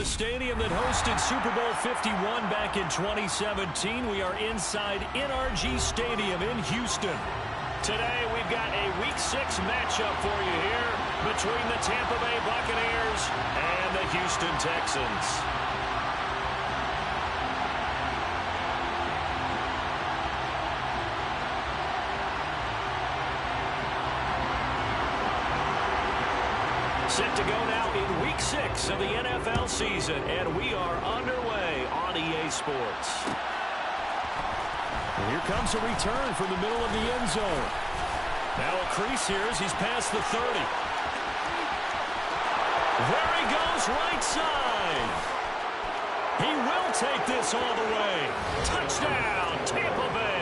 the stadium that hosted Super Bowl 51 back in 2017. We are inside NRG Stadium in Houston. Today we've got a Week 6 matchup for you here between the Tampa Bay Buccaneers and the Houston Texans. Set to go now in Week 6 of the NFL season, and we are underway on EA Sports. And here comes a return from the middle of the end zone. Now a crease here as he's past the 30. There he goes, right side. He will take this all the way. Touchdown, Tampa Bay.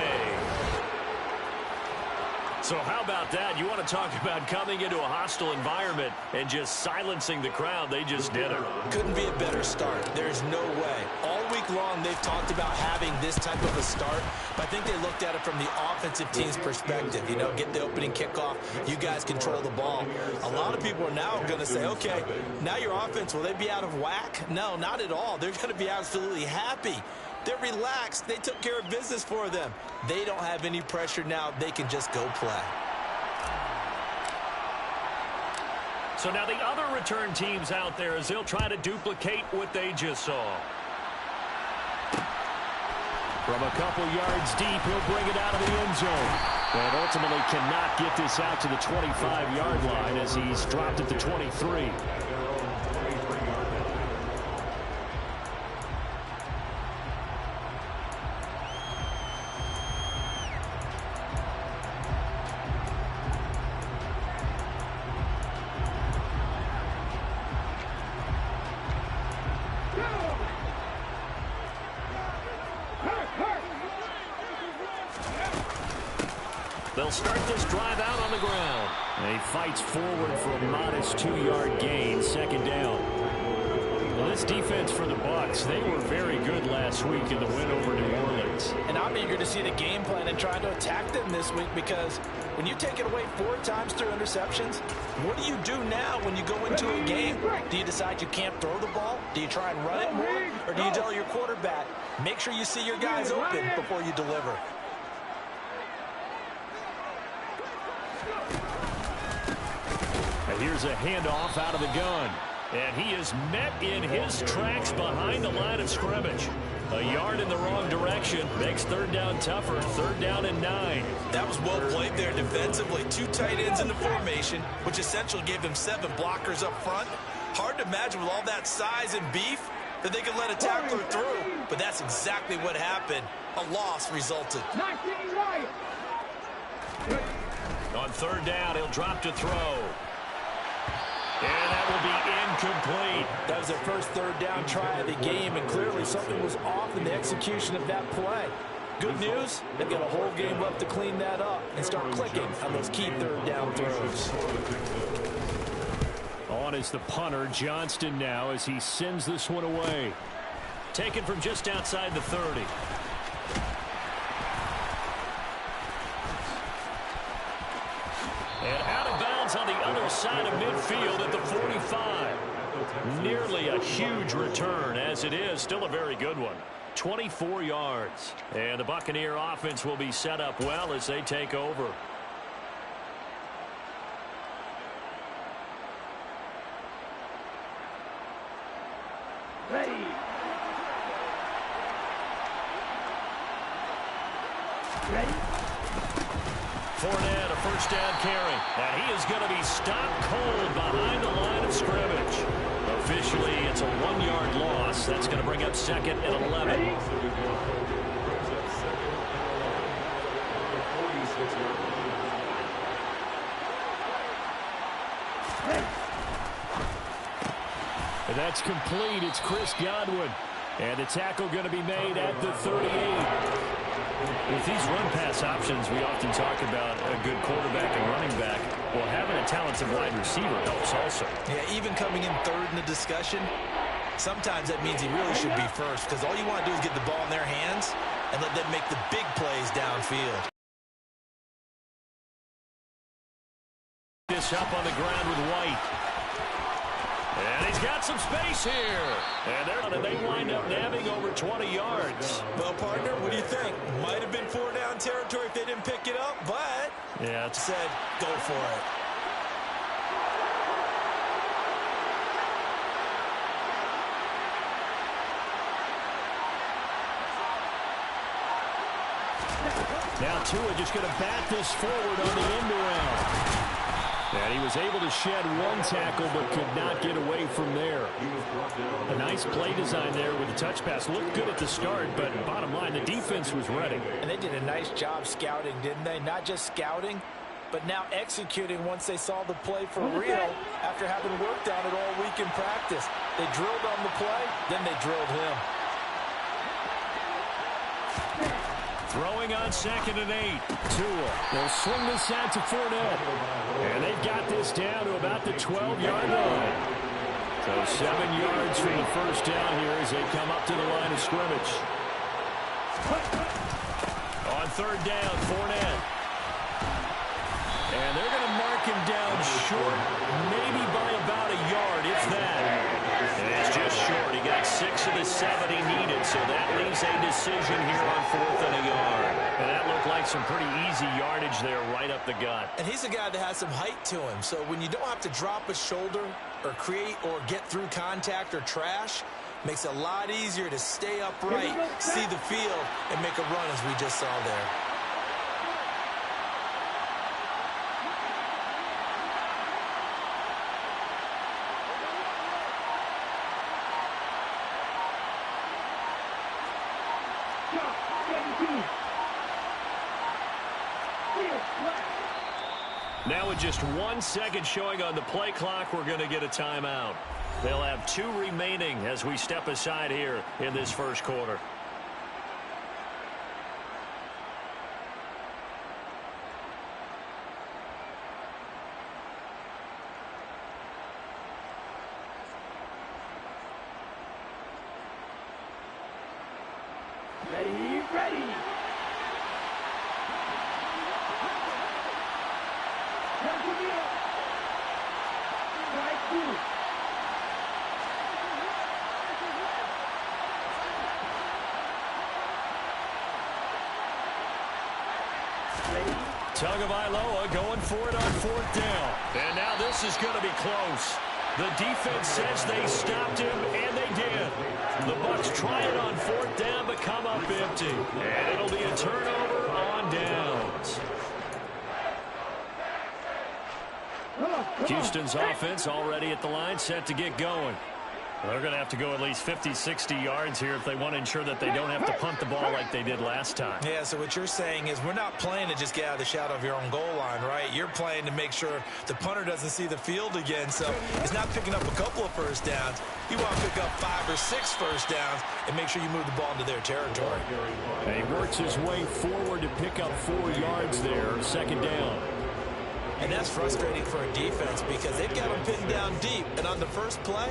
So how about that? You want to talk about coming into a hostile environment and just silencing the crowd. They just did it. Couldn't be a better start. There's no way. All week long they've talked about having this type of a start, but I think they looked at it from the offensive team's perspective. You know, get the opening kickoff. You guys control the ball. A lot of people are now going to say, okay, now your offense, will they be out of whack? No, not at all. They're going to be absolutely happy. They're relaxed. They took care of business for them. They don't have any pressure now. They can just go play. So now the other return teams out there as they'll try to duplicate what they just saw. From a couple yards deep, he'll bring it out of the end zone. And ultimately cannot get this out to the 25-yard line as he's dropped at the 23. They'll start this drive out on the ground. And he fights forward for a modest 2-yard gain, second down. Well, this defense for the Bucs, they were very good last week in the win over New Orleans. And I'm eager to see the game plan and try to attack them this week, because when you take it away 4 times through interceptions, what do you do now when you go into a game? Do you decide you can't throw the ball? Do you try and run it more? Or do you tell your quarterback, make sure you see your guys open before you deliver? And here's a handoff out of the gun. And he is met in his tracks behind the line of scrimmage. A yard in the wrong direction makes third down tougher. Third down and 9. That was well played there defensively. 2 tight ends in the formation, which essentially gave them 7 blockers up front. Hard to imagine with all that size and beef that they could let a tackler through. But that's exactly what happened. A loss resulted. On third down, he'll drop to throw. And that will be incomplete. That was their first third down try of the game, and clearly something was off in the execution of that play. Good news, they've got a whole game left to clean that up and start clicking on those key third down throws. On is the punter, Johnston now, as he sends this one away. Taken from just outside the 30. And out of bounds on the other side of midfield at the 45. Nearly a huge return, as it is. Still a very good one. 24 yards. And the Buccaneer offense will be set up well as they take over. Ready. Ready. Fournette, a first down carry. And he is going to be stopped cold behind the line of scrimmage. Officially, it's a 1-yard loss. That's going to bring up second and 11. And that's complete. It's Chris Godwin. And the tackle going to be made at the 38. With these run-pass options, we often talk about a good quarterback and running back. Well, having a talented wide receiver helps also. Yeah, even coming in third in the discussion, sometimes that means he really should be first, because all you want to do is get the ball in their hands and let them make the big plays downfield. This up on the ground with White. And he's got some space here. And they wind up nabbing over 20 yards. Well, partner, what do you think? Might have been 4-down territory if they didn't pick it up, but yeah, it said go for it. Now Tua just going to bat this forward on the end around. And he was able to shed one tackle but could not get away from there. A nice play design there with the touch pass. Looked good at the start, but bottom line, the defense was ready. And they did a nice job scouting, didn't they? Not just scouting, but now executing once they saw the play for real after having worked on it all week in practice. They drilled on the play, then they drilled him. Throwing on 2nd and 8. Tua will swing this out to Fournette. And they've got this down to about the 12-yard line. So 7 yards from the first down here as they come up to the line of scrimmage. On 3rd down, Fournette. And they're going to mark him down short, maybe by about a yard, if that. And it's just short. He got 6 of the 7 he needed, so that leaves a decision here on 4th and a yard. And that looked like some pretty easy yardage there right up the gut. And he's a guy that has some height to him, so when you don't have to drop a shoulder or create or get through contact or trash, makes it a lot easier to stay upright, see the field, and make a run as we just saw there. Now with just 1 second showing on the play clock, we're going to get a timeout. They'll have 2 remaining as we step aside here in this first quarter. Ready. Tagovailoa going for it on 4th down. And now this is going to be close. The defense says they stopped him, and they did. The Bucs try it on 4th down, but come up empty. And it'll be a turnover on downs. Houston's offense already at the line, set to get going. They're going to have to go at least 50, 60 yards here if they want to ensure that they don't have to punt the ball like they did last time. Yeah, so what you're saying is we're not playing to just get out of the shadow of your own goal line, right? You're playing to make sure the punter doesn't see the field again. So he's not picking up a couple of first downs. You want to pick up 5 or 6 first downs and make sure you move the ball into their territory. And he works his way forward to pick up 4 yards there, 2nd down. And that's frustrating for a defense because they've got them pinned down deep. And on the first play,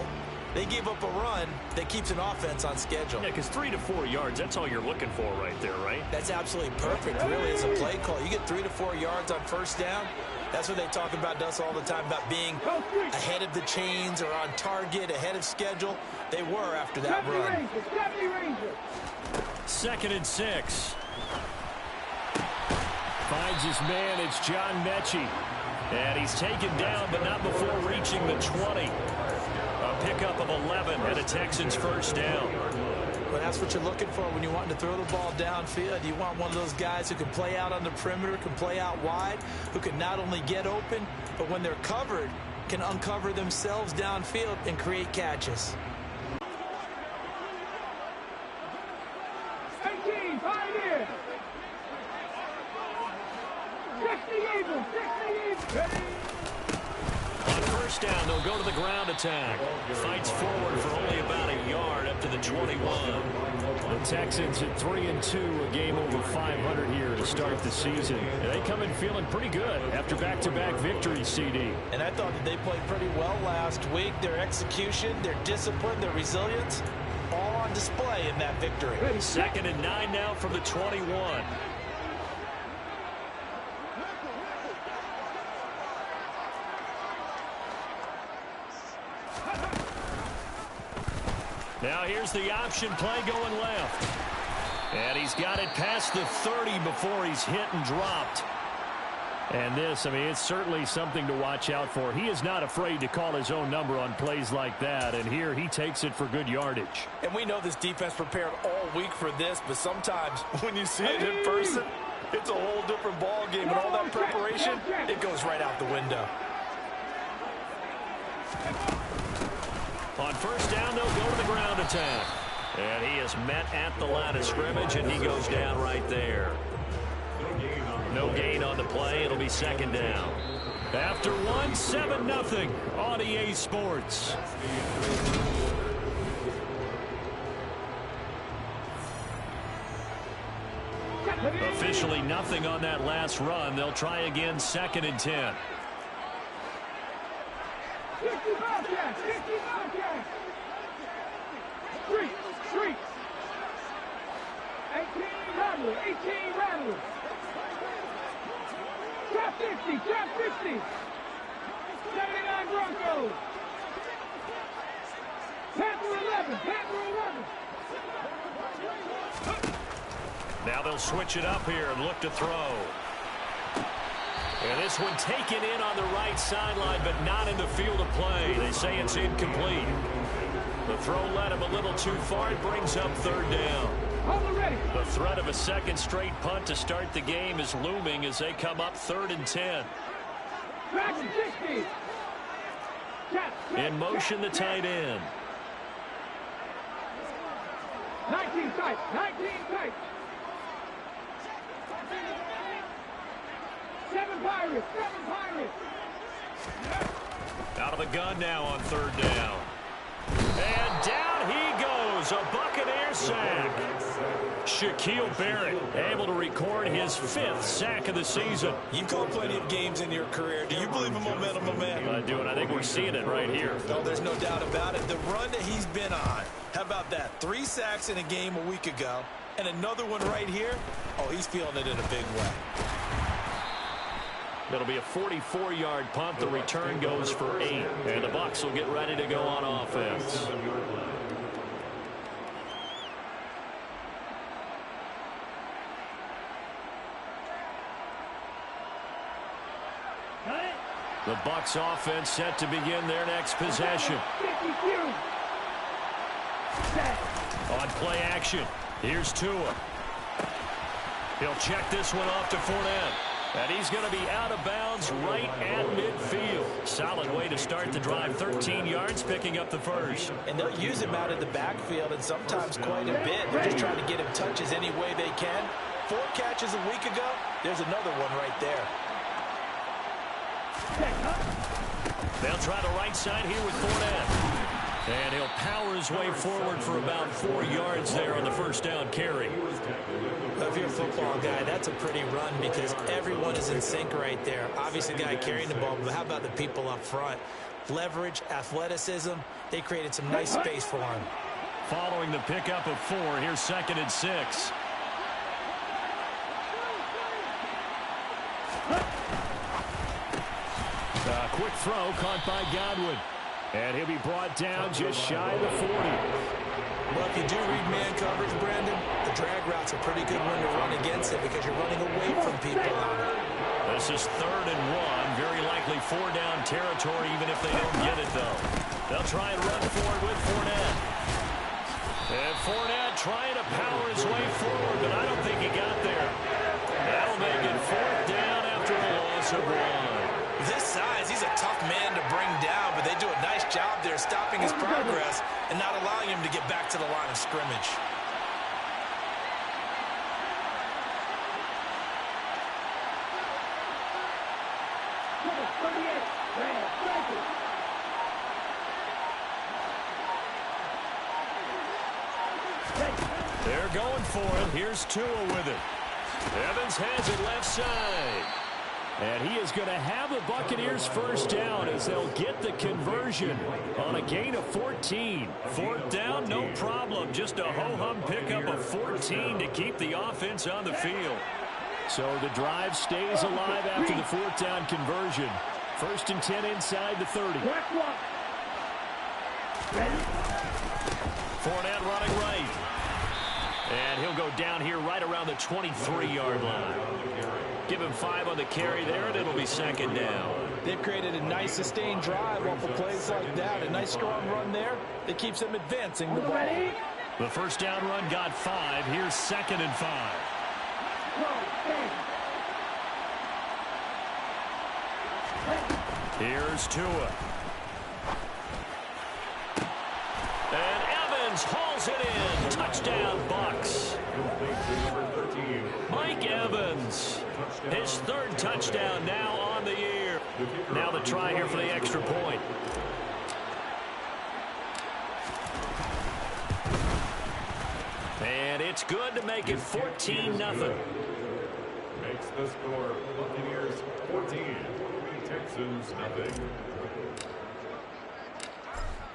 they give up a run that keeps an offense on schedule. Yeah, because 3 to 4 yards, that's all you're looking for right there, right? That's absolutely perfect, really, as a play call. You get 3 to 4 yards on first down. That's what they talk about to us all the time, about being ahead of the chains or on target, ahead of schedule. They were after that run. 2nd and 6. Finds his man. It's John Mechie. And he's taken down, but not before reaching the 20. A pickup of 11 and a Texans first down. Well, that's what you're looking for when you want to throw the ball downfield. You want one of those guys who can play out on the perimeter, can play out wide, who can not only get open, but when they're covered, can uncover themselves downfield and create catches. 18, pioneer. 68, 68. On first down, they'll go to the ground attack. Fights forward for only about a yard up to the 21. The Texans at 3-2, a game over 500 here to start the season. They come in feeling pretty good after back-to-back victories, CD. And I thought that they played pretty well last week. Their execution, their discipline, their resilience, all on display in that victory. 2nd and 9 now from the 21. Now here's the option play going left. And he's got it past the 30 before he's hit and dropped. And this, I mean, it's certainly something to watch out for. He is not afraid to call his own number on plays like that. And here he takes it for good yardage. And we know this defense prepared all week for this, but sometimes when you see it in person, it's a whole different ball game. And all that preparation, it goes right out the window. On first down, they'll go to the ground attack. And he is met at the line of scrimmage, and he goes down right there. No gain on the play. It'll be second down. After one, 7-0 on EA Sports. Officially nothing on that last run. They'll try again, 2nd and 10. 55 catch, 55 catch. Street. 18 rattlers. Trap 50. 79 Broncos. Panther 11. Now they'll switch it up here and look to throw. And this one taken in on the right sideline, but not in the field of play. They say it's incomplete. The throw led him a little too far. It brings up 3rd down. The threat of a second straight punt to start the game is looming as they come up 3rd and 10. In motion, the tight end. 19 tight. 7 Pirates. Out of the gun now on 3rd down. And down he goes. A Buccaneer sack. Shaquille Barrett able to record his 5th sack of the season. You've called plenty of games in your career. Do you believe in momentum, my man? I do, and I think we're seeing it right here. No, there's no doubt about it. The run that he's been on. How about that? 3 sacks in a game a week ago, and another one right here. Oh, he's feeling it in a big way. It'll be a 44-yard punt. The return goes for 8. And the Bucs will get ready to go on offense. The Bucs offense set to begin their next possession. On play action, here's Tua. He'll check this one off to Fournette. And he's going to be out of bounds right at midfield. Solid way to start the drive. 13 yards, picking up the first. And they'll use him out of the backfield, and sometimes quite a bit. They're just trying to get him touches any way they can. 4 catches a week ago. There's another one right there. They'll try the right side here with Fournette. And he'll power his way forward for about 4 yards there on the first down carry. If you're a football guy, that's a pretty run because everyone is in sync right there. Obviously, the guy carrying the ball, but how about the people up front? Leverage, athleticism, they created some nice space for him. Following the pickup of 4, here's 2nd and 6. A quick throw caught by Godwin. And he'll be brought down just shy of the 40. Well, if you do read man coverage, Brandon, the drag route's a pretty good one to run against it because you're running away from people on it. This is 3rd and 1. Very likely 4-down territory, even if they don't get it, though. They'll try and run forward with Fournette. And Fournette trying to power his way forward, but I don't think he got there. That'll make it 4th down after a loss of 1. This size, he's a tough man to bring down, but they do a nice job there stopping his progress and not allowing him to get back to the line of scrimmage. They're going for it. Here's Tua with it. Evans has it left side. And he is going to have the Buccaneers first down as they'll get the conversion on a gain of 14. 4th down, no problem. Just a ho-hum pickup of 14 to keep the offense on the field. So the drive stays alive after the 4th down conversion. 1st and 10 inside the 30. Fournette running right. And he'll go down here right around the 23-yard line. Give him 5 on the carry there, and it'll be second down. They've created a nice sustained drive off of plays like that. A nice strong run there that keeps them advancing the ball. The first down run got 5. Here's 2nd and 5. Here's Tua. And Evans hauls it in. Touchdown, Bucs. Mike Evans, his 3rd touchdown now on the year. Now the try here for the extra point. And it's good to make it 14-0. Makes the score Buccaneers 14, Texans nothing.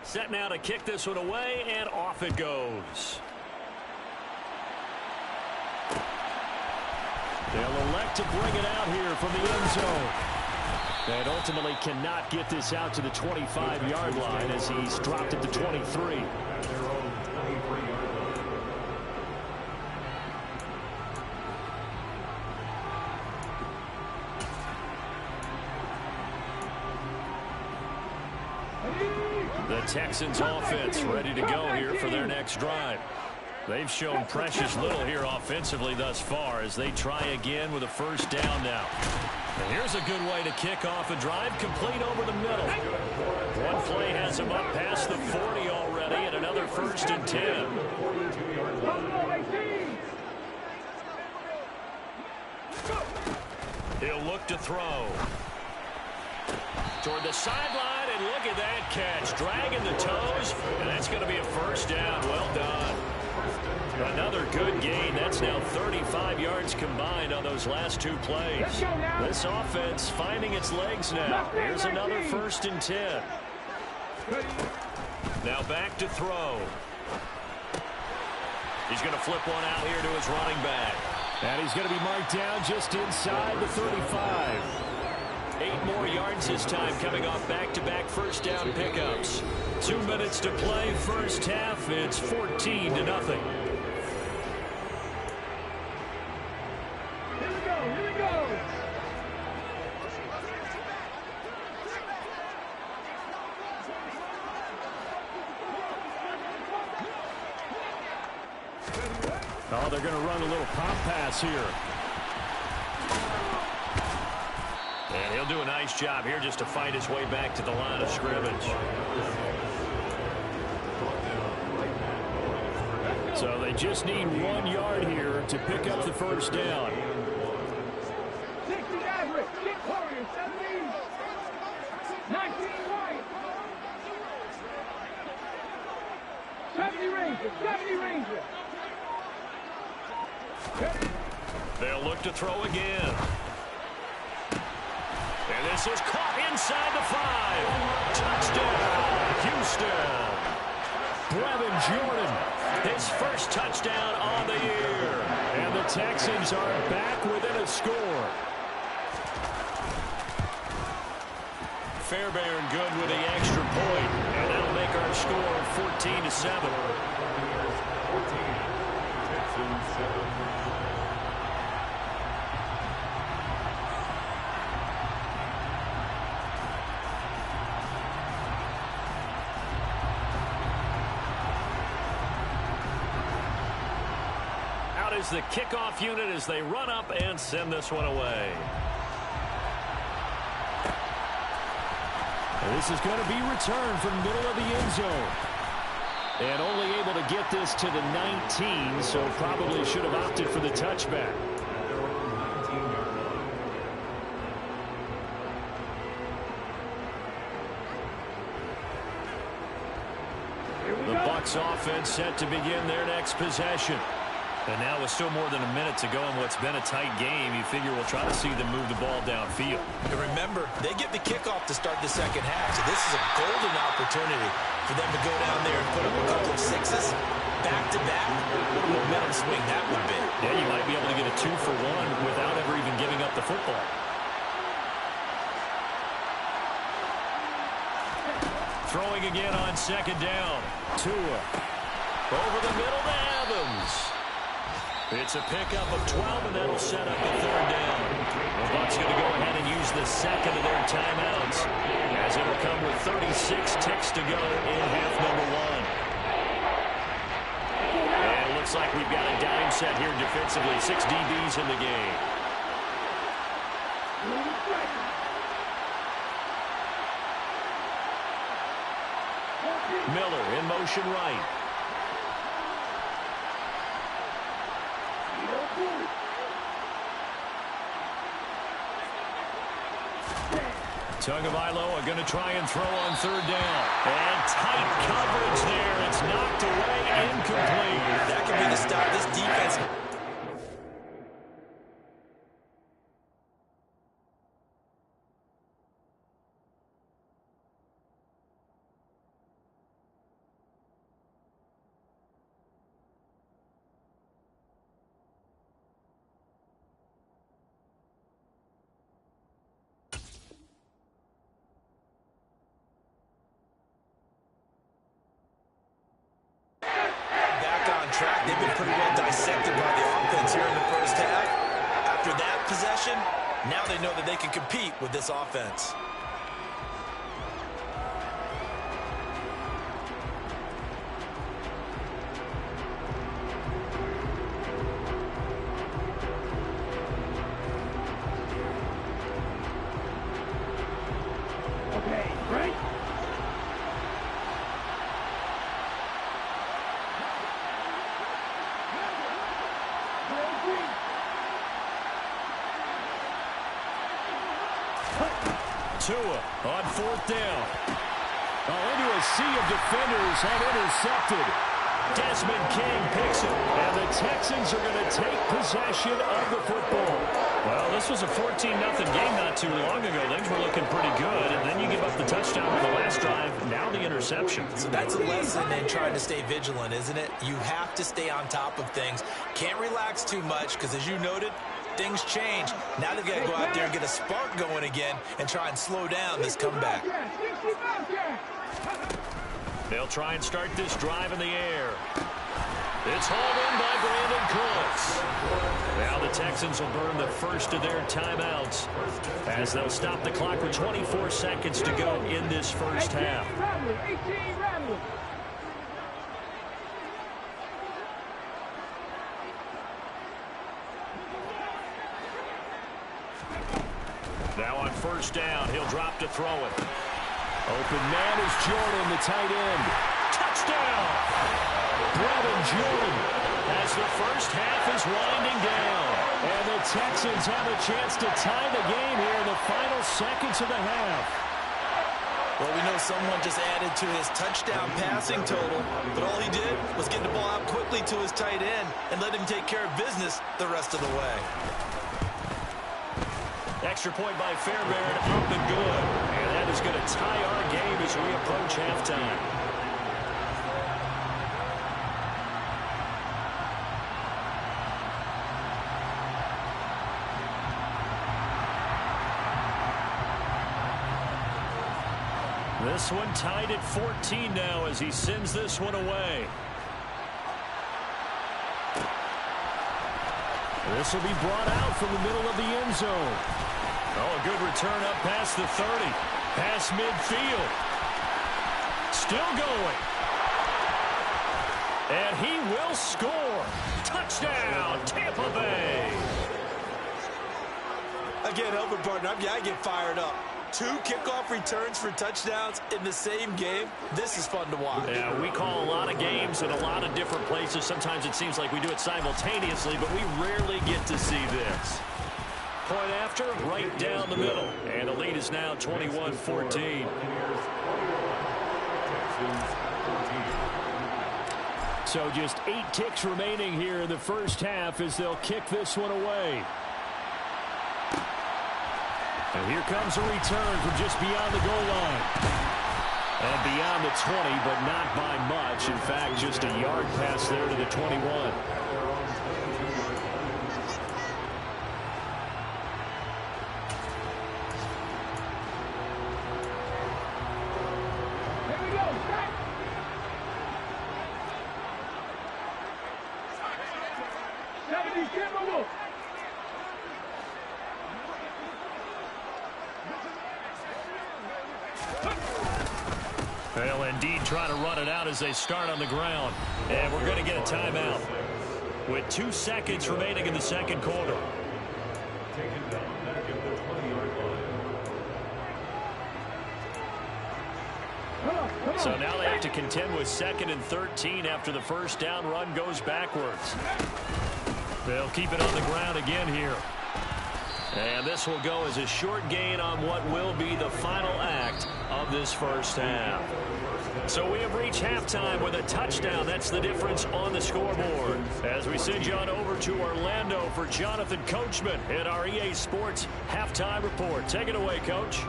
Set now to kick this one away, and off it goes. They'll elect to bring it out here from the end zone. And ultimately cannot get this out to the 25-yard line as he's dropped at the 23. The Texans offense ready to go here for their next drive. They've shown precious little here offensively thus far as they try again with a first down now. And here's a good way to kick off a drive, complete over the middle. One play has him up past the 40 already, and another 1st and 10. He'll look to throw. Toward the sideline, and look at that catch. Dragging the toes, and that's going to be a first down. Well done. Another good gain. That's now 35 yards combined on those last 2 plays. This offense finding its legs now. Here's another 1st and 10. Now back to throw. He's going to flip one out here to his running back. And he's going to be marked down just inside the 35. 8 more yards this time, coming off back-to-back first down pickups. 2 minutes to play, first half. It's 14-0. Here we go. Oh, they're going to run a little pop pass here. And he'll do a nice job here just to fight his way back to the line of scrimmage. So they just need 1 yard here to pick up the first down. 60 average, 6 Warriors, 17, 19 White, 70 Rangers, 70 Rangers. They'll look to throw again. And this is caught inside the 5. Touchdown, Houston. Brevin Jordan, his first touchdown on the year. And the Texans are back within a score. Fairbairn good with the extra point, and that'll make our score 14-7. Texans 7. Is the kickoff unit as they run up and send this one away. And this is going to be returned from middle of the end zone. And only able to get this to the 19, so probably should have opted for the touchback. The Bucs offense set to begin their next possession. And now with still more than a minute to go in what's been a tight game, you figure we'll try to see them move the ball downfield. And remember, they get the kickoff to start the second half, so this is a golden opportunity for them to go down there and put up a couple of 6s back-to-back. What a momentum swing that would be. Yeah, you might be able to get a 2-for-1 without ever even giving up the football. Throwing again on second down. Tua. Over the middle to Evans. It's a pickup of 12, and that'll set up a third down. The Bucs going to go ahead and use the second of their timeouts, as it'll come with 36 ticks to go in half number one. And it looks like we've got a dime set here defensively. 6 DBs in the game. Miller in motion right. Tagovailoa going to try and throw on third down. And tight coverage there. It's knocked away, incomplete. That could be the start of this defense. Track. They've been pretty well dissected by the offense here in the first half. After that possession, now they know that they can compete with this offense. Okay, right? Tua on fourth down. Into a sea of defenders and intercepted. Desmond King picks it, and the Texans are going to take possession of the football. Well, this was a 14-0 game not too long ago. Things were looking pretty good, and then you give up the touchdown on the last drive, now the interception. So that's a lesson in trying to stay vigilant, isn't it? You have to stay on top of things. Can't relax too much, because as you noted, things change. Now they've got to go out there and get a spark going again and try and slow down this comeback. They'll try and start this drive in the air. It's hauled in by Brandon Cooks. Now the Texans will burn the first of their timeouts as they'll stop the clock with 24 seconds to go in this first half. 18 Rattler. Now on first down, he'll drop to throw it. Open man is Jordan, the tight end. Touchdown! Brevin Jordan as the first half is winding down. And the Texans have a chance to tie the game here in the final seconds of the half. Well, we know someone just added to his touchdown passing total, but all he did was get the ball out quickly to his tight end and let him take care of business the rest of the way. Extra point by Fairbairn, up and good. And that is going to tie our game as we approach halftime. This one tied at 14 now as he sends this one away. This will be brought out from the middle of the end zone. Oh, a good return up past the 30. Past midfield. Still going. And he will score. Touchdown, Tampa Bay. Again, Elvin partner, I get fired up. 2 kickoff returns for touchdowns in the same game. This is fun to watch. Yeah, we call a lot of games in a lot of different places. Sometimes it seems like we do it simultaneously, but we rarely get to see this. Point after, right down the middle. And the lead is now 21-14. So just 8 ticks remaining here in the first half as they'll kick this one away. And here comes a return from just beyond the goal line. And beyond the 20, but not by much. In fact, just a yard pass there to the 21. They'll indeed try to run it out as they start on the ground. And we're going to get a timeout with 2 seconds remaining in the second quarter. Taken down back at the 20-yard line. So now they have to contend with 2nd and 13 after the first down run goes backwards. They'll keep it on the ground again here. And this will go as a short gain on what will be the final act of this first half. So we have reached halftime with a touchdown. That's the difference on the scoreboard. As we send you on over to Orlando for Jonathan Coachman in our EA Sports Halftime Report. Take it away, Coach.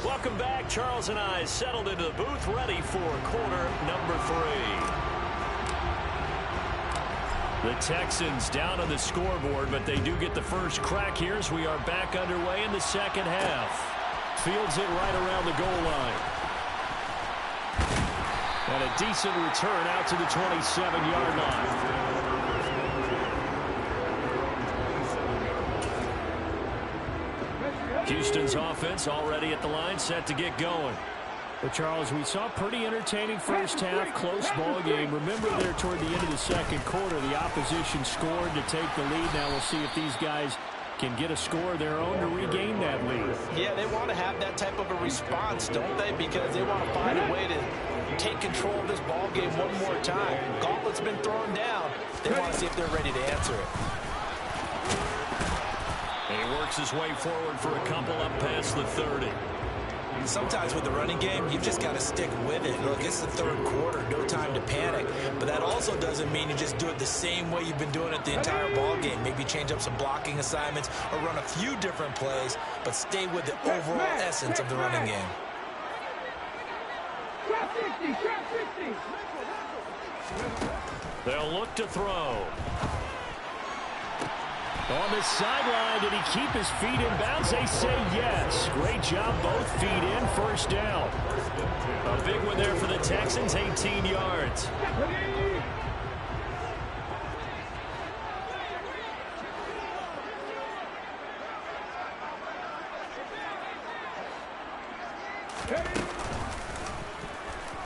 Welcome back. Charles and I settled into the booth, ready for quarter number 3. The Texans down on the scoreboard, but they do get the first crack here as we are back underway in the second half. Fields it right around the goal line. And a decent return out to the 27-yard line. Houston's offense already at the line, set to get going. Well, Charles, we saw a pretty entertaining first half, close ball game. Remember there toward the end of the second quarter, the opposition scored to take the lead. Now we'll see if these guys can get a score of their own to regain that lead. Yeah, they want to have that type of a response, don't they? Because they want to find a way to take control of this ball game one more time. Gauntlet's been thrown down. They want to see if they're ready to answer it. And he works his way forward for a couple up past the 30. Sometimes with the running game, you've just got to stick with it. Look, it's the third quarter, no time to panic. But that also doesn't mean you just do it the same way you've been doing it the entire ball game. Maybe change up some blocking assignments or run a few different plays, but stay with the overall essence of the running game. They'll look to throw. On the sideline, did he keep his feet in bounds? They say yes. Great job, both feet in, first down. A big one there for the Texans, 18 yards.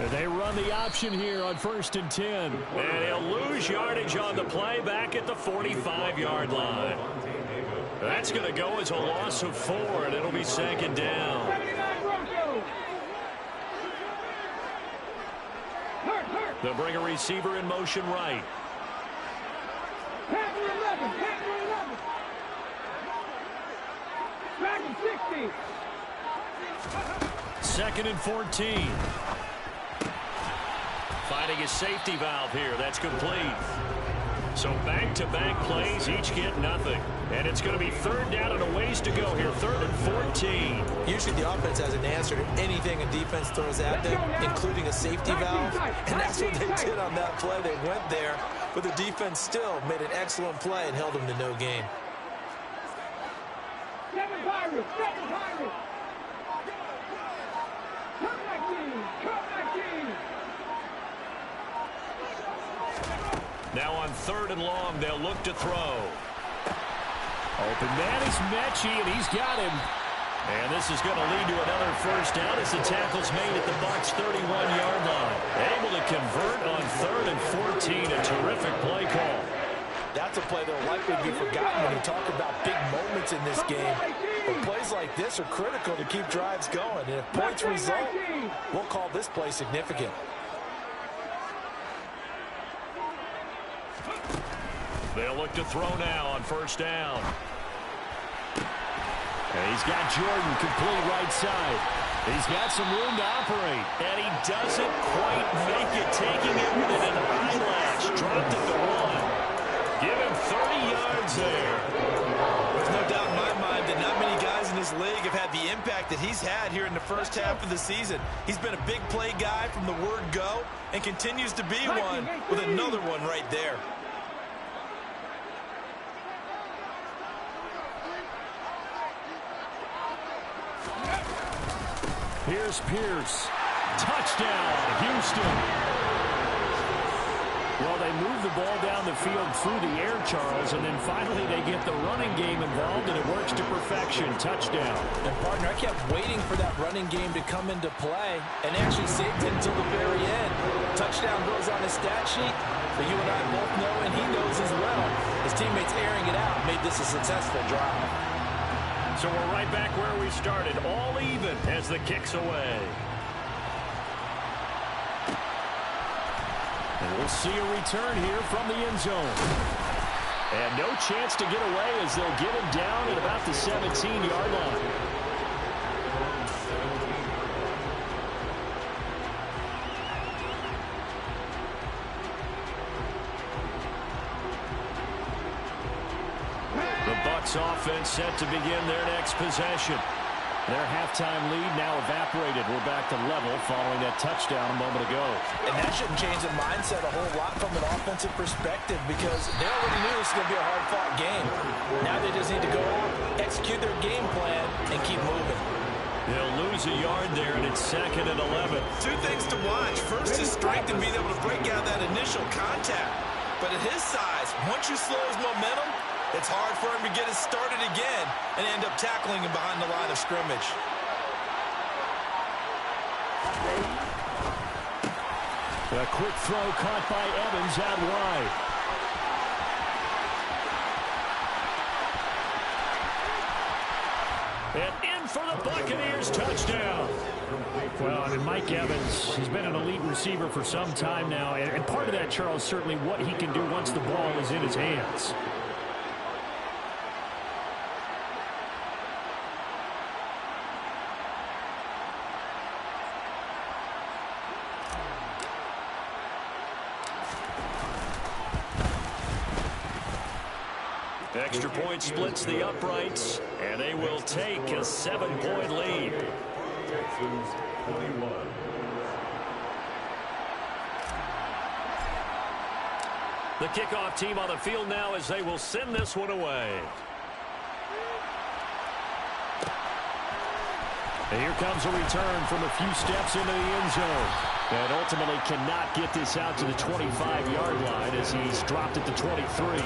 And they run the option here on 1st and 10. And he'll lose yardage on the play back at the 45-yard line. That's going to go as a loss of 4, and it'll be 2nd down. They'll bring a receiver in motion right. 2nd and 14. Finding a safety valve here. That's complete. So back-to-back plays, each get nothing. And it's going to be 3rd down and a ways to go here. 3rd and 14. Usually the offense has an answer to anything a defense throws at them, including a safety valve. And that's what they did on that play. They went there, but the defense still made an excellent play and held them to no gain. Now on 3rd and long, they'll look to throw. Open man is Mechie, and he's got him. And this is going to lead to another first down as the tackle's made at the Bucs' 31-yard line. Able to convert on 3rd and 14. A terrific play call. That's a play that will likely be forgotten when you talk about big moments in this game. But plays like this are critical to keep drives going. And if points result, we'll call this play significant. They'll look to throw now on 1st down. And he's got Jordan complete right side. He's got some room to operate. And he doesn't quite make it, taking it within an eyelash. Dropped at the 1. Give him 30 yards there. There's no doubt in my mind that not many guys in this league have had the impact that he's had here in the first half of the season. He's been a big play guy from the word go and continues to be one with another one right there. Here's Pierce. Touchdown, Houston. Well, they move the ball down the field through the air, Charles, and then finally they get the running game involved, and it works to perfection. Touchdown. And, partner, I kept waiting for that running game to come into play and actually saved it until the very end. Touchdown goes on his stat sheet, but you and I both know, and he knows as well, his teammates airing it out made this a successful drive. So we're right back where we started, all even as the kick's away. And we'll see a return here from the end zone. And no chance to get away as they'll get him down at about the 17-yard line. The Bucs offense set to begin their next possession. Their halftime lead now evaporated. We're back to level following that touchdown a moment ago. And that shouldn't change the mindset a whole lot from an offensive perspective because they already knew this was going to be a hard-fought game. Now they just need to go out, execute their game plan, and keep moving. They'll lose a yard there, and it's 2nd and 11. Two things to watch. First, his strength and being able to break out that initial contact. But at his size, once you slow his momentum, it's hard for him to get it started again and end up tackling him behind the line of scrimmage. A quick throw caught by Evans out wide. And in for the Buccaneers, touchdown. Well, I mean, Mike Evans, he's been an elite receiver for some time now, and part of that, Charles, certainly what he can do once the ball is in his hands. Extra point splits the uprights, and they will take a 7-point lead. Texans 21. The kickoff team on the field now as they will send this one away. And here comes a return from a few steps into the end zone. And ultimately cannot get this out to the 25-yard line as he's dropped at the 23.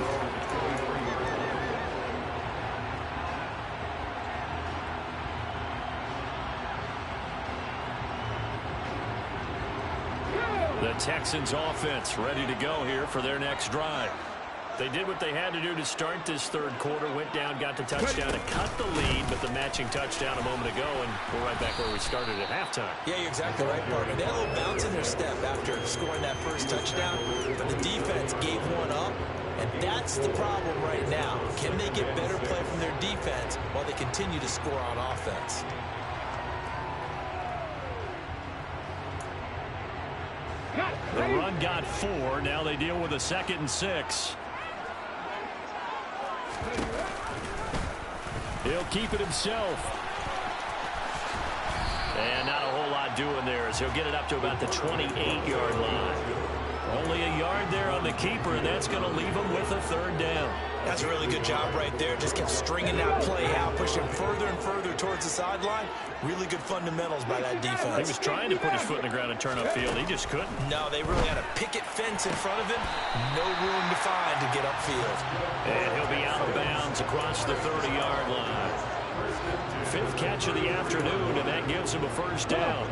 The Texans offense ready to go here for their next drive. They did what they had to do to start this third quarter, went down, got the touchdown to cut the lead, but the matching touchdown a moment ago, and we're right back where we started at halftime. Yeah, you're exactly right, partner. They had a little bounce in their step after scoring that first touchdown, but the defense gave one up, and that's the problem right now. Can they get better play from their defense while they continue to score on offense? The run got 4. Now they deal with a 2nd and 6. He'll keep it himself. And not a whole lot doing there as he'll get it up to about the 28-yard line. Only a yard there on the keeper, and that's going to leave him with a 3rd down. That's a really good job right there. Just kept stringing that play out, pushing further and further towards the sideline. Really good fundamentals by that defense. He was trying to put his foot in the ground and turn upfield. He just couldn't. No, they really had a picket fence in front of him. No room to find to get upfield. And he'll be out of bounds across the 30-yard line. 5th catch of the afternoon, and that gives him a 1st down.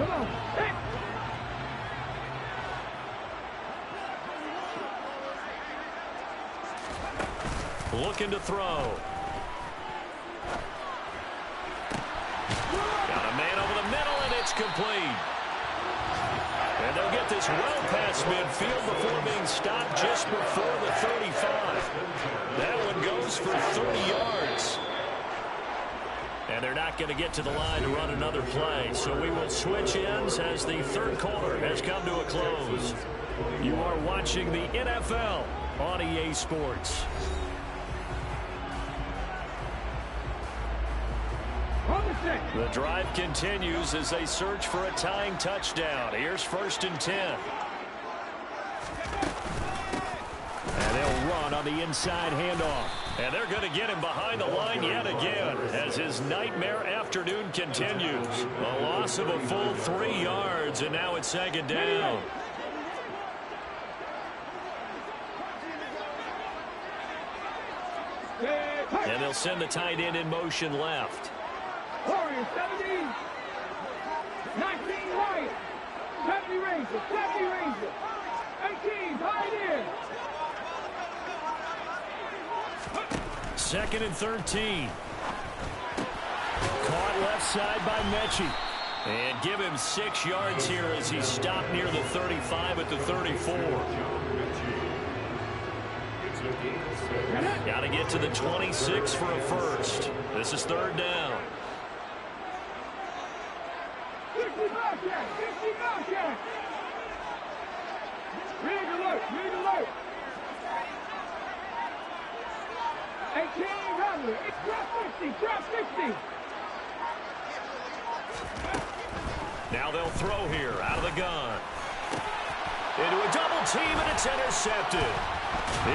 Looking to throw. Got a man over the middle, and it's complete. And they'll get this well past midfield before being stopped just before the 35. That one goes for 30 yards. And they're not going to get to the line to run another play. So we will switch ends as the third quarter has come to a close. You are watching the NFL on EA Sports. The drive continues as they search for a tying touchdown. Here's 1st and 10. And they'll run on the inside handoff. And they're going to get him behind the line yet again as his nightmare afternoon continues. A loss of a full 3 yards, and now it's 2nd down. And they'll send the tight end in motion left. Warriors 70, 19 right, 70 Rangers, 18 tight end. 2nd and 13. Caught left side by Mechie. And give him 6 yards here as he stopped near the 35 at the 34. Got to get to the 26 for a first. This is 3rd down. 60 Bobcat, 60 Bobcat. Rig alert, rig alert. 18 Rattler, drop 50, drop 50. Now they'll throw here out of the gun. Into a double team, and it's intercepted.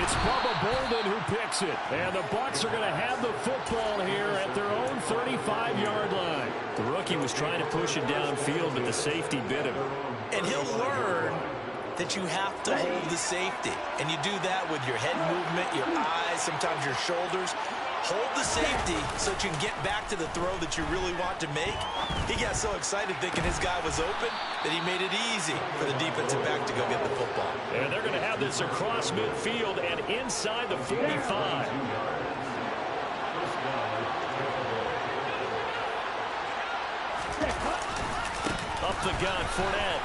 It's Bubba Bolden who picks it. And the Bucs are going to have the football here at their own 35-yard line. The rookie was trying to push it downfield, but the safety bit him. And he'll learn that you have to hold the safety. And you do that with your head movement, your eyes, sometimes your shoulders. Hold the safety so that you can get back to the throw that you really want to make. He got so excited thinking his guy was open that he made it easy for the defensive back to go get the football. And they're going to have this across midfield and inside the 45. Up the gun, Fournette.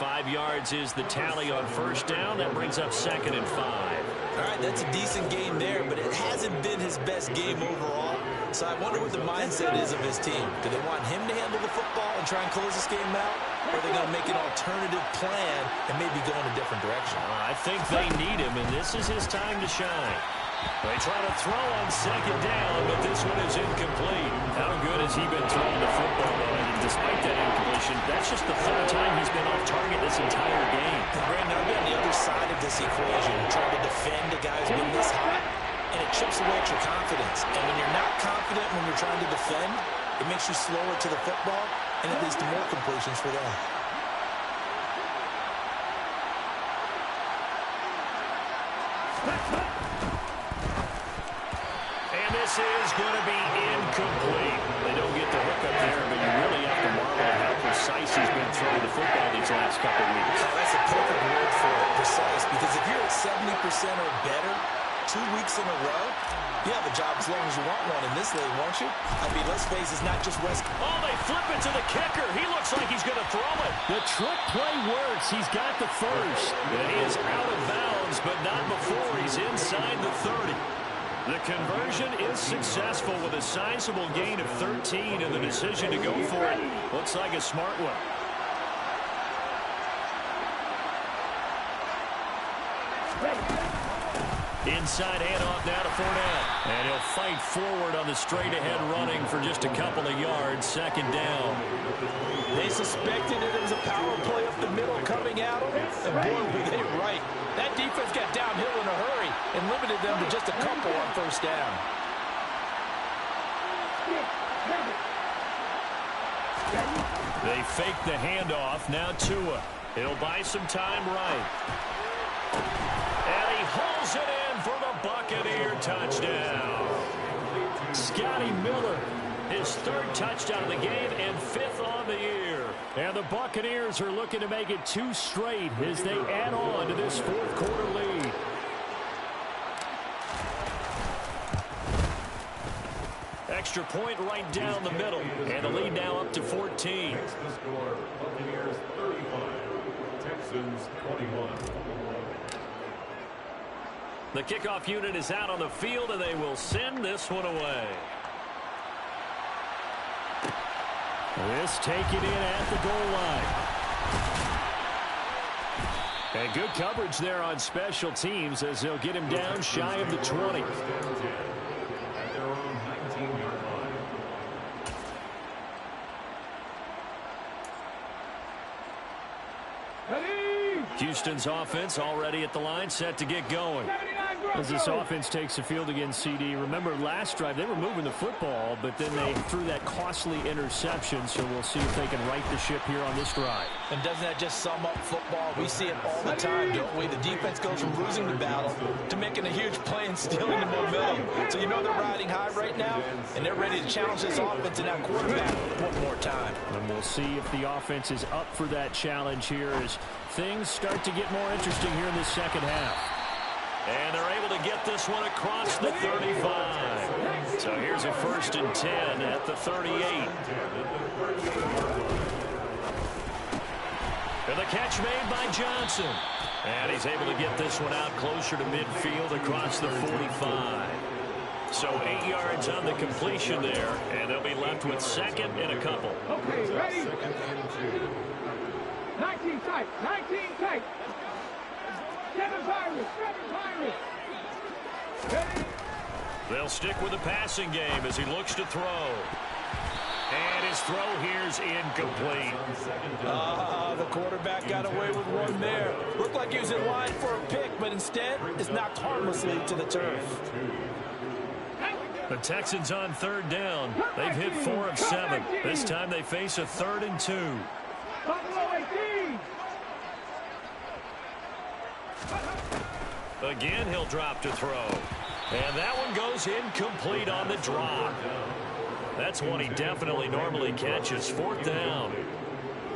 5 yards is the tally on 1st down. That brings up 2nd and 5. All right, that's a decent game there, but it hasn't been his best game overall. So I wonder what the mindset is of his team. Do they want him to handle the football and try and close this game out? Or are they going to make an alternative plan and maybe go in a different direction? I think they need him, and this is his time to shine. They try to throw on 2nd down, but this one is incomplete. How good has he been throwing the football, though? And despite that incompletion, that's just the 3rd time he's been off target this entire game. And Brandon, I'll be on the other side of this equation. Trying to defend a guy who's been this hot, and it chips away at your confidence. And when you're not confident when you're trying to defend, it makes you slower to the football, and it leads to more completions for them. This is going to be incomplete. They don't get the hook up there, but you really have to marvel at how precise he's been throwing the football these last couple weeks. Oh, that's a perfect word for it, precise, because if you're at 70% or better 2 weeks in a row, you have a job as long as you want one in this league, won't you? I mean, let's face it, it's not just West. Oh, they flip it to the kicker. He looks like he's going to throw it. The trick play works. He's got the first. And he is out of bounds, but not before he's inside the 30. The conversion is successful with a sizable gain of 13, and the decision to go for it looks like a smart one. Inside handoff now to Fournette. And he'll fight forward on the straight-ahead running for just a couple of yards. 2nd down. They suspected it was a power play up the middle coming at them, and boy, were they right. That defense got downhill in a hurry and limited them to just a couple on 1st down. They fake the handoff. Now Tua. He'll buy some time right. And he hauls it in for the Buccaneer touchdown. Scotty Miller, his 3rd touchdown of the game and 5th on the year. And the Buccaneers are looking to make it 2 straight as they add on to this 4th quarter lead. Extra point right down the middle. And the lead now up to 14. Next the score, Buccaneers 35, Texans 21. The kickoff unit is out on the field, and they will send this one away. This taken in at the goal line. And good coverage there on special teams as they'll get him down shy of the 20. At their own 19-yard line. Houston's offense already at the line, set to get going. 79 As this offense takes the field against CD, remember last drive they were moving the football, but then they threw that costly interception, so we'll see if they can right the ship here on this drive. And doesn't that just sum up football? We see it all the time, don't we? The defense goes from losing the battle to making a huge play and stealing the momentum. So you know they're riding high right now, and they're ready to challenge this offense and that quarterback one more time. And we'll see if the offense is up for that challenge here as things start to get more interesting here in this second half. And they're able to get this one across the 35. So here's a 1st and 10 at the 38. And the catch made by Johnson. And he's able to get this one out closer to midfield across the 45. So 8 yards on the completion there, and they'll be left with 2nd and a couple. Okay, ready? 19 tight, 19 tight. 7 Pirates, 7 Pirates. Ready? They'll stick with the passing game as he looks to throw. And his throw here's incomplete. The quarterback got away with one there. Looked like he was in line for a pick, but instead is knocked harmlessly to the turf. The Texans on 3rd down. They've hit 4 of 7. This time they face a 3rd and 2. Buffalo 18. Again, he'll drop to throw. And that one goes incomplete on the drop. That's one he definitely normally catches. 4th down.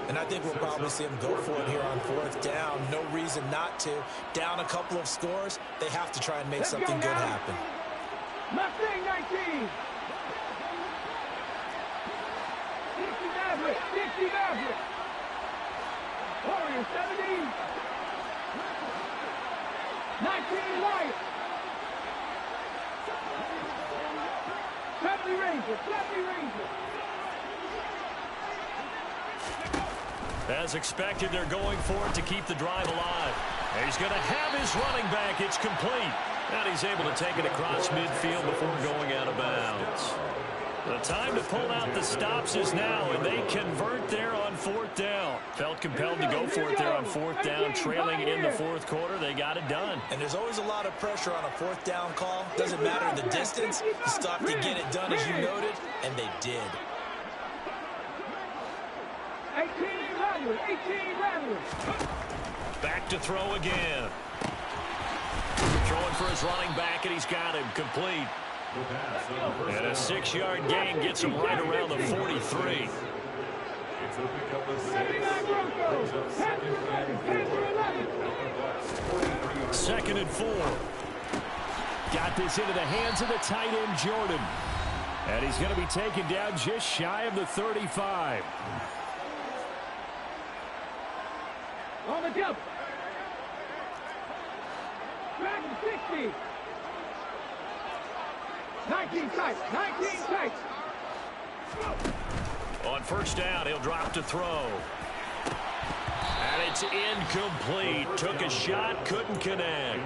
And I think we'll probably see him go for it here on 4th down. No reason not to. Down a couple of scores, they have to try and make something good happen. Mustang 19. 60 Maverick, 60 Maverick. Warrior 17. 19 Light. 70 Ranger, 70 Ranger. As expected, they're going for it to keep the drive alive. And he's going to have his running back. It's complete. And he's able to take it across midfield before going out of bounds. The time to pull out the stops is now, and they convert there on 4th down. Felt compelled to go for it there on 4th down, trailing in the 4th quarter. They got it done. And there's always a lot of pressure on a 4th down call. Doesn't matter the distance. You stop to get it done, as you noted, and they did. 18 Rattler, 18 Rattler. Back to throw again. Throwing for his running back, and he's got him complete. And a 6-yard gain gets him right around the 43. 2nd and 4. Got this into the hands of the tight end, Jordan. And he's going to be taken down just shy of the 35. On the jump. Dragon 60. 19 tight, 19 tight. On 1st down, he'll drop to throw. And it's incomplete. Took a shot, couldn't connect.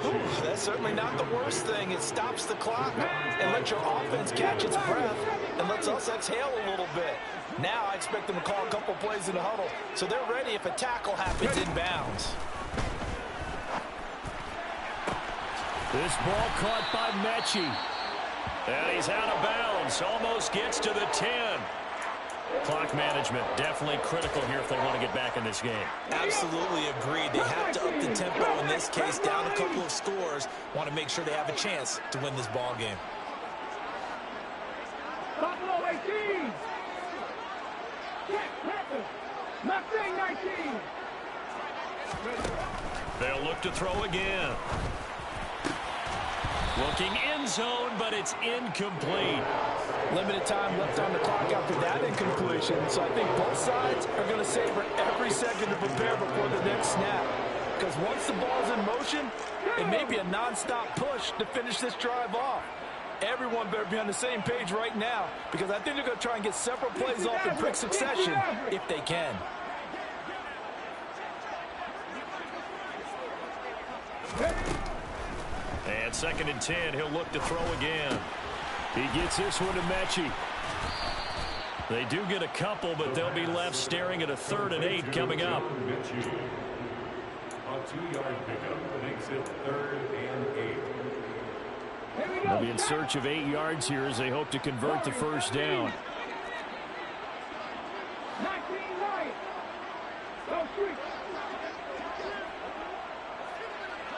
Ooh, that's certainly not the worst thing. It stops the clock and lets your offense catch its breath and lets us exhale a little bit. Now I expect them to call a couple plays in the huddle, so they're ready if a tackle happens inbounds. This ball caught by Mechie. And he's out of bounds. Almost gets to the 10. Clock management definitely critical here if they want to get back in this game. Absolutely agreed. They have to up the tempo in this case, down a couple of scores. Want to make sure they have a chance to win this ball game. Buffalo 18. Mustang 19. They'll look to throw again. Looking end zone, but it's incomplete. Limited time left on the clock after that incompletion. So I think both sides are going to savor every second to prepare before the next snap. Because once the ball's in motion, it may be a nonstop push to finish this drive off. Everyone better be on the same page right now, because I think they're going to try and get several plays off in quick succession if they can. And 2nd and 10, he'll look to throw again. He gets this one to Mechie. They do get a couple, but they'll be left staring at a 3rd and 8 coming up. 2-yard pickup makes it 3rd and 8. They'll be in search of 8 yards here as they hope to convert the first down. 19-9. Go street.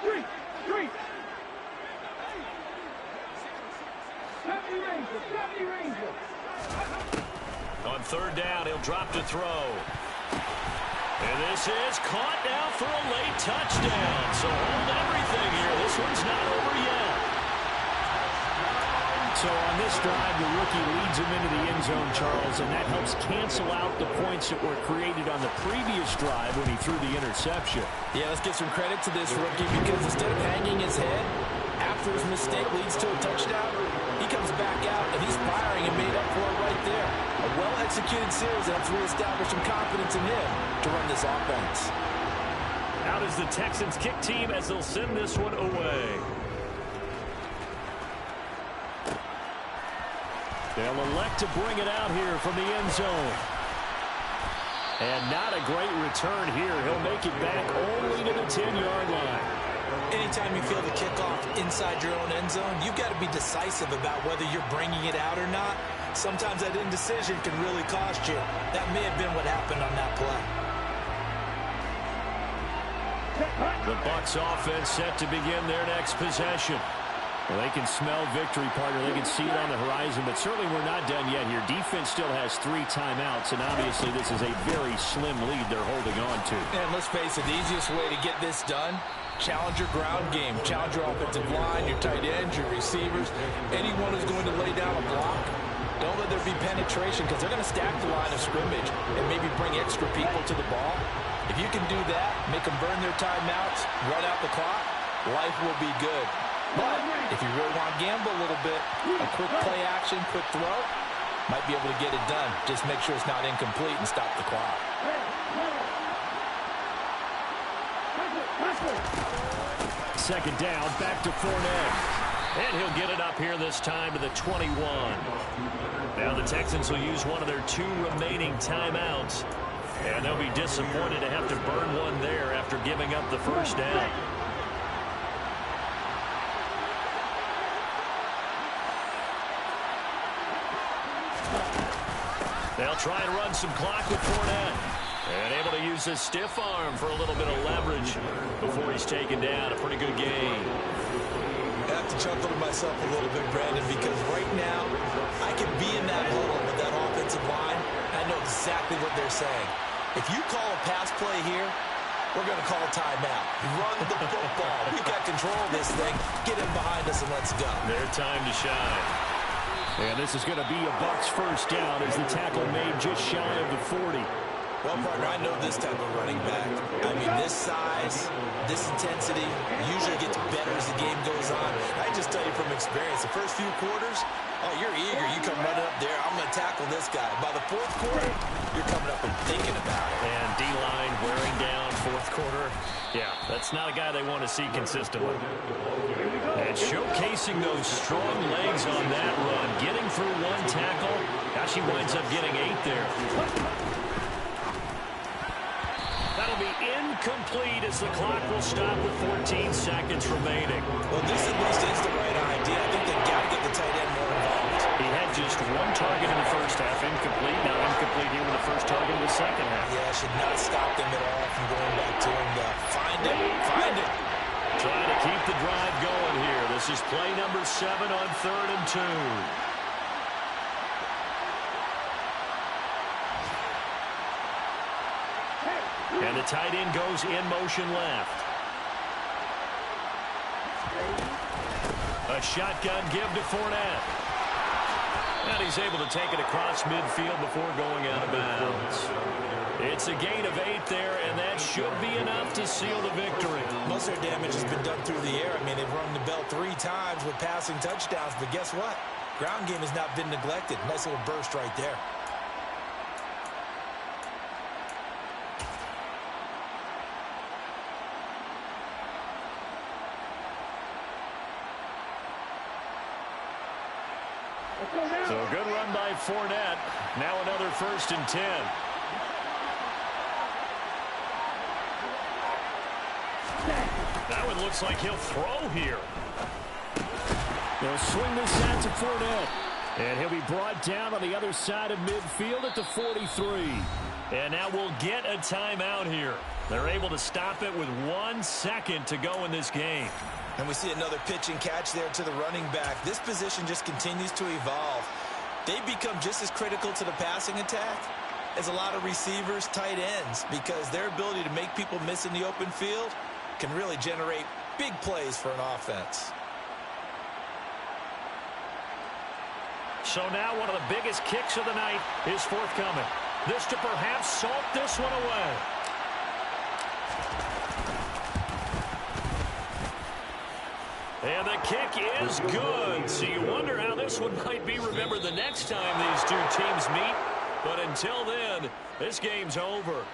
Street. Street. 70 Ranger. 70 Ranger. On 3rd down, he'll drop to throw. And this is caught now for a late touchdown. So hold everything here. This one's not over yet. So on this drive, the rookie leads him into the end zone, Charles, and that helps cancel out the points that were created on the previous drive when he threw the interception. Yeah, let's give some credit to this rookie because instead of hanging his head after his mistake leads to a touchdown, he comes back out and he's firing and made up for it right there. A well-executed series that helps reestablish some confidence in him to run this offense. Out is the Texans kick team as they'll send this one away. They'll elect to bring it out here from the end zone. And not a great return here. He'll make it back only to the 10-yard line. Anytime you feel the kickoff inside your own end zone, you've got to be decisive about whether you're bringing it out or not. Sometimes that indecision can really cost you. That may have been what happened on that play. The Bucs offense set to begin their next possession. Well, they can smell victory, partner. They can see it on the horizon, but certainly we're not done yet here. Defense still has 3 timeouts, and obviously this is a very slim lead they're holding on to. And let's face it, the easiest way to get this done, challenge your ground game. Challenge your offensive line, your tight ends, your receivers. Anyone who's going to lay down a block, don't let there be penetration because they're going to stack the line of scrimmage and maybe bring extra people to the ball. If you can do that, make them burn their timeouts, run out the clock, life will be good. But if you really want to gamble a little bit, a quick play action, quick throw, might be able to get it done. Just make sure it's not incomplete and stop the clock. Second down, back to Fournette. And he'll get it up here this time to the 21. Now the Texans will use one of their 2 remaining timeouts. And they'll be disappointed to have to burn one there after giving up the first down. They'll try and run some clock with Fournette. And able to use his stiff arm for a little bit of leverage before he's taken down. A pretty good game. I have to chuckle to myself a little bit, Brandon, because right now I can be in that huddle with that offensive line. I know exactly what they're saying. If you call a pass play here, we're going to call a timeout. Run the football. We got control of this thing. Get him behind us and let's go. Their time to shine. And this is going to be a Bucs first down as the tackle made just shy of the 40. Well, partner, I know this type of running back. I mean, this size, this intensity usually gets better as the game goes on. I just tell you from experience, the first few quarters, oh, you're eager. You come running up there. I'm going to tackle this guy. By the 4th quarter, you're coming up and thinking about it. And D-line wearing down 4th quarter. Yeah, that's not a guy they want to see consistently. And showcasing those strong legs on that run. Getting through 1 tackle. Gosh, he winds up getting 8 there. That'll be incomplete as the clock will stop with 14 seconds remaining. Well, this at least is the right idea. I think they've got to get the tight end more involved. He had just 1 target in the first half, incomplete. Now incomplete here with the first target in the second half. Yeah, should not stop them at all from going back to him. Find it, find it. Trying to keep the drive going here. This is play number 7 on 3rd and 2. And the tight end goes in motion left. A shotgun give to Fournette. And he's able to take it across midfield before going out of bounds. It's a gain of 8 there, and that should be enough to seal the victory. Most of their damage has been done through the air. I mean, they've rung the bell 3 times with passing touchdowns, but guess what? Ground game has not been neglected. Nice little burst right there. So a good run by Fournette. Now another 1st and 10. And looks like he'll throw here. They'll swing this out to Fournette. And he'll be brought down on the other side of midfield at the 43. And now we'll get a timeout here. They're able to stop it with 1 second to go in this game. And we see another pitch and catch there to the running back. This position just continues to evolve. They become just as critical to the passing attack as a lot of receivers, tight ends, because their ability to make people miss in the open field can really generate big plays for an offense. So now one of the biggest kicks of the night is forthcoming. This to perhaps salt this one away. And the kick is good. So you wonder how this one might be remembered the next time these two teams meet. But until then, this game's over.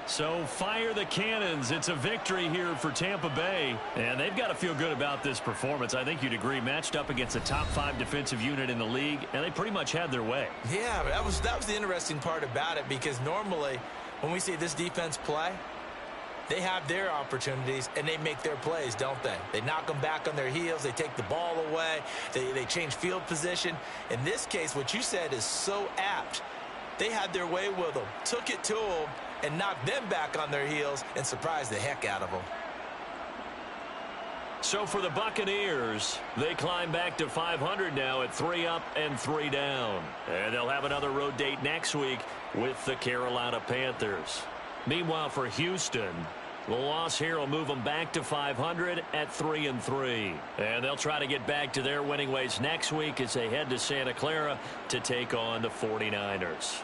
So fire the cannons. It's a victory here for Tampa Bay. And they've got to feel good about this performance. I think you'd agree, matched up against a top 5 defensive unit in the league, and they pretty much had their way. Yeah, that was the interesting part about it, because normally when we see this defense play, they have their opportunities, and they make their plays, don't they? They knock them back on their heels. They take the ball away. They change field position. In this case, what you said is so apt. They had their way with them, took it to them, and knocked them back on their heels and surprised the heck out of them. So for the Buccaneers, they climb back to 500 now at 3 up and 3 down. And they'll have another road date next week with the Carolina Panthers. Meanwhile, for Houston, the loss here will move them back to 500 at 3-3. And they'll try to get back to their winning ways next week as they head to Santa Clara to take on the 49ers.